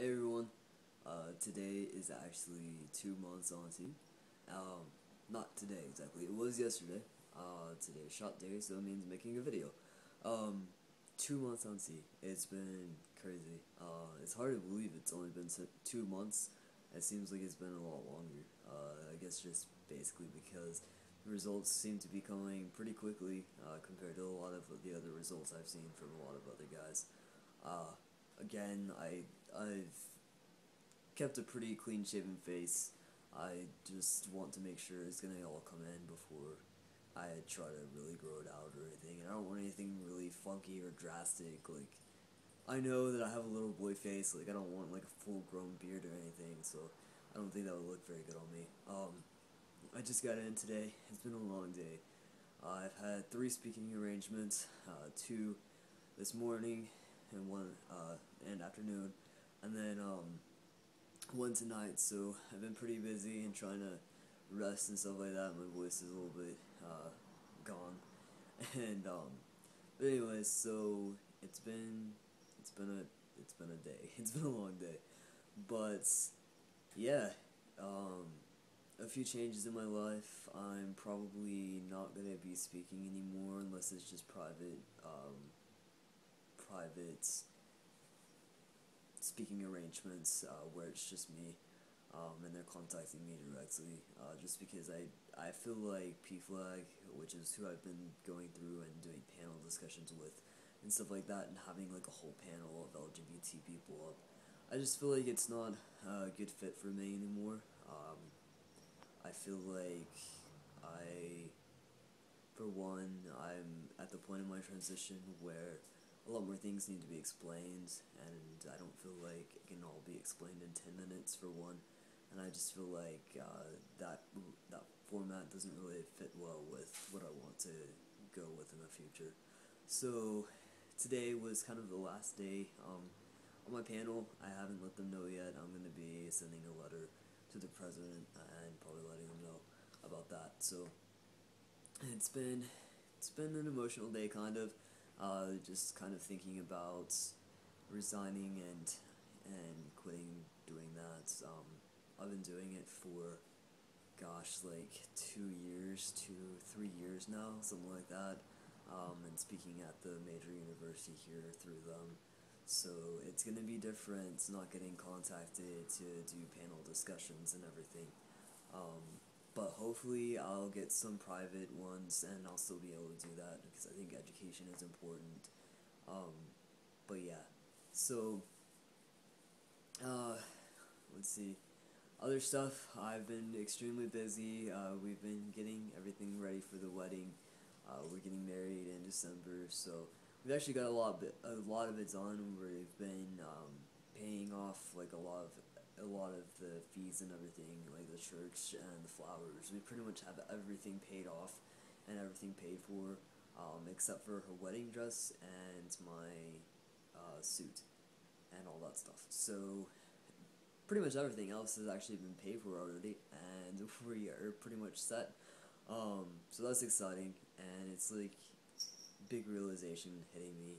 Hey everyone, today is actually 2 months on T. Not today exactly, it was yesterday. Today is shot day, so it means making a video. Um, 2 months on T. It's been crazy. It's hard to believe it's only been 2 months. It seems like it's been a lot longer. I guess just basically because the results seem to be coming pretty quickly, compared to a lot of the other results I've seen from a lot of other guys. Uh, Again, I've kept a pretty clean shaven face. I just want to make sure it's gonna all come in before I try to really grow it out or anything. And I don't want anything really funky or drastic. Like, I know that I have a little boy face. Like, I don't want like a full grown beard or anything. So I don't think that would look very good on me. I just got in today. It's been a long day. I've had 3 speaking arrangements, 2 this morning and one and afternoon, and then one tonight. So I've been pretty busy and trying to rest and stuff like that. My voice is a little bit gone, and but anyways, so it's been it's been a it's been a day. It's been a long day, but yeah, a few changes in my life. I'm probably not gonna be speaking anymore unless it's just private speaking arrangements where it's just me, and they're contacting me directly. Just because I feel like PFLAG, which is who I've been going through and doing panel discussions with and stuff like that, and having like a whole panel of LGBT people up, I just feel like it's not a good fit for me anymore. I feel like I For one, I'm at the point in my transition where a lot more things need to be explained, and I don't feel like it can all be explained in 10 minutes for one, and I just feel like that format doesn't really fit well with what I want to go with in the future. So today was kind of the last day on my panel. I haven't let them know yet. I'm going to be sending a letter to the president and probably letting them know about that. So it's been an emotional day, kind of. Just kind of thinking about resigning and quitting doing that. I've been doing it for, gosh, like 2 years, 3 years now, something like that. And speaking at the major university here through them. So it's gonna be different not getting contacted to do panel discussions and everything. But hopefully I'll get some private ones and I'll still be able to do that because I think education is important. Um, but yeah, so uh, let's see. Other stuff, I've been extremely busy. We've been getting everything ready for the wedding. We're getting married in December, so we've actually got a lot of it done. We've been paying off like a lot of the fees and everything, like the church and the flowers. We pretty much have everything paid off and everything paid for, except for her wedding dress and my suit and all that stuff. So pretty much everything else has actually been paid for already, and we are pretty much set. So that's exciting, and it's like big realization hitting me.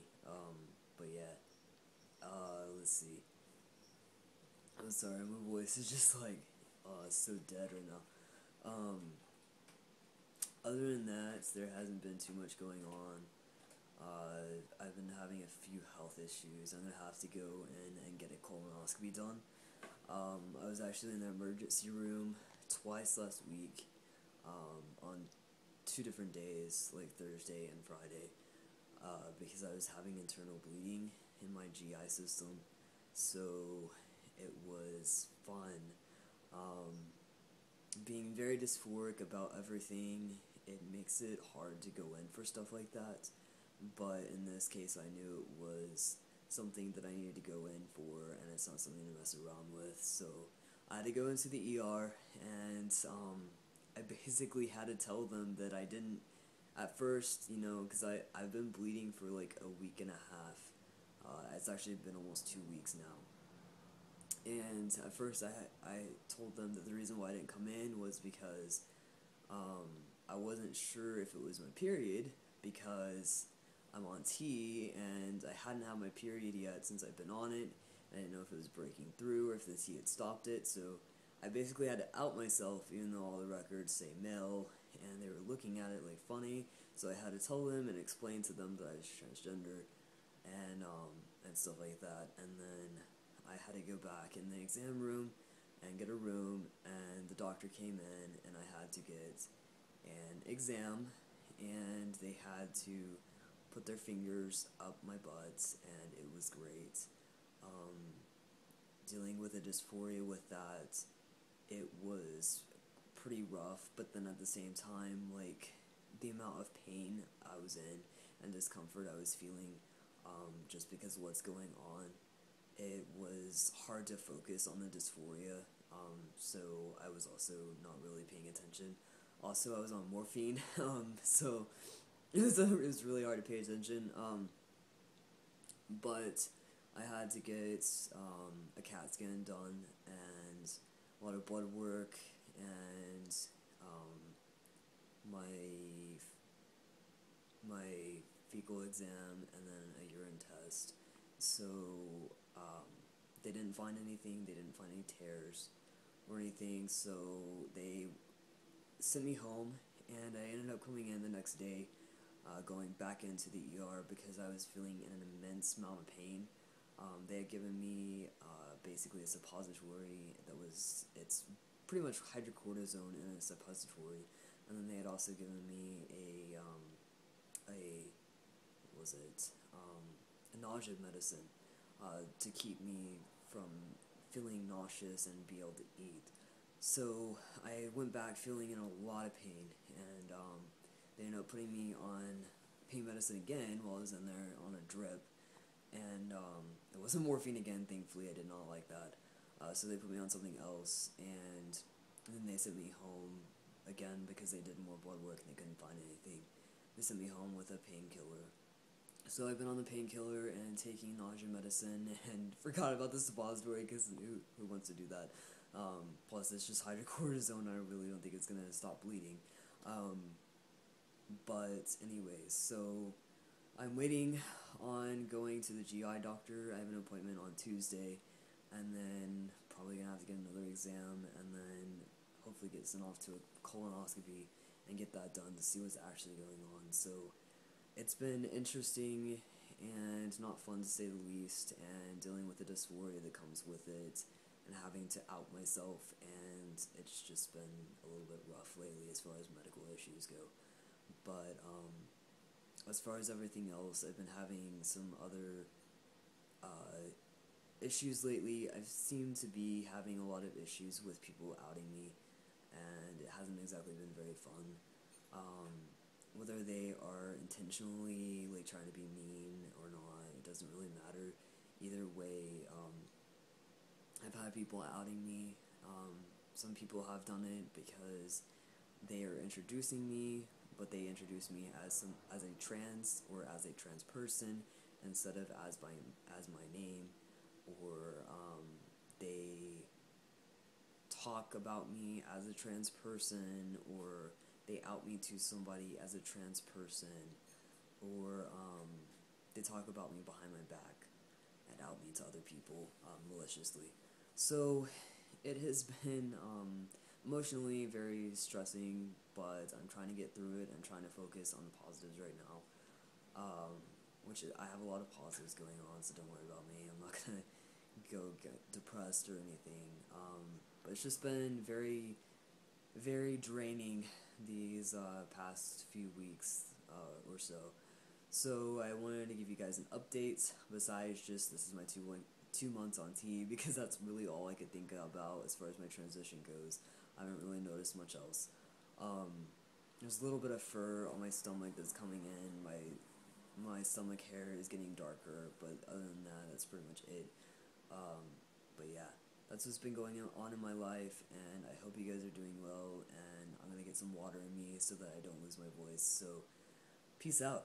But yeah, let's see. I'm sorry, my voice is just like so dead right now. Other than that, there hasn't been too much going on. I've been having a few health issues. I'm gonna have to go in and get a colonoscopy done. I was actually in the emergency room twice last week, on 2 different days, like Thursday and Friday, because I was having internal bleeding in my GI system. So it was fun. Um, Being very dysphoric about everything, it makes it hard to go in for stuff like that. But in this case, I knew it was something that I needed to go in for, and it's not something to mess around with. So I had to go into the ER, and I basically had to tell them that I didn't. At first, because I've been bleeding for like a week and a half. It's actually been almost 2 weeks now. And at first, I told them that the reason why I didn't come in was because I wasn't sure if it was my period because I'm on T and I hadn't had my period yet since I've been on it, I didn't know if it was breaking through or if the T had stopped it, so I basically had to out myself, even though all the records say male, and they were looking at it like funny, so I had to tell them and explain to them that I was transgender, and stuff like that, and then I had to go back in the exam room and get a room, and the doctor came in, and I had to get an exam, and they had to put their fingers up my butt, and it was great. Um, Dealing with a dysphoria with that, it was pretty rough, but then at the same time, like, the amount of pain I was in and discomfort I was feeling, just because of what's going on, it was hard to focus on the dysphoria, so I was also not really paying attention. Also, I was on morphine, so it was really hard to pay attention, but I had to get a CAT scan done and a lot of blood work and my my fecal exam and then a urine test. So they didn't find anything. They didn't find any tears or anything. So they sent me home, and I ended up coming in the next day, going back into the ER because I was feeling an immense amount of pain. They had given me basically a suppository it's pretty much hydrocortisone in a suppository, and then they had also given me what was it, a nausea medicine to keep me from feeling nauseous and be able to eat. So I went back feeling in a lot of pain, and they ended up putting me on pain medicine again while I was in there on a drip, and it wasn't morphine again, thankfully. I did not like that. So they put me on something else, and then they sent me home again because they did more blood work and they couldn't find anything. They sent me home with a painkiller. So I've been on the painkiller and taking nausea medicine and forgot about the suppository because who wants to do that? Plus, it's just hydrocortisone. I really don't think it's going to stop bleeding. But anyways, so I'm waiting on going to the GI doctor. I have an appointment on Tuesday, and then probably going to have to get another exam, and then hopefully get sent off to a colonoscopy and get that done to see what's actually going on. So it's been interesting and not fun to say the least, and dealing with the dysphoria that comes with it, and having to out myself, and it's just been a little bit rough lately as far as medical issues go. But as far as everything else, I've been having some other issues lately. I've seemed to be having a lot of issues with people outing me, and it hasn't exactly been very fun. Whether they are intentionally like trying to be mean or not, it doesn't really matter. Either way, I've had people outing me. Some people have done it because they are introducing me, but they introduce me as a trans or as a trans person instead of as my name, or they talk about me as a trans person, or they out me to somebody as a trans person, or they talk about me behind my back and out me to other people maliciously. So it has been emotionally very stressing, but I'm trying to get through it. I'm trying to focus on the positives right now, I have a lot of positives going on, so don't worry about me. I'm not going to go get depressed or anything, but it's just been very, very draining these past few weeks or so. So I wanted to give you guys an update, besides just this is my 2 months on T, because that's really all I could think about as far as my transition goes. I haven't really noticed much else. There's a little bit of fur on my stomach that's coming in. My stomach hair is getting darker, but other than that, that's pretty much it. But yeah, that's what's been going on in my life, and I hope you guys are doing well, and I'm gonna get some water in me so that I don't lose my voice. So, peace out.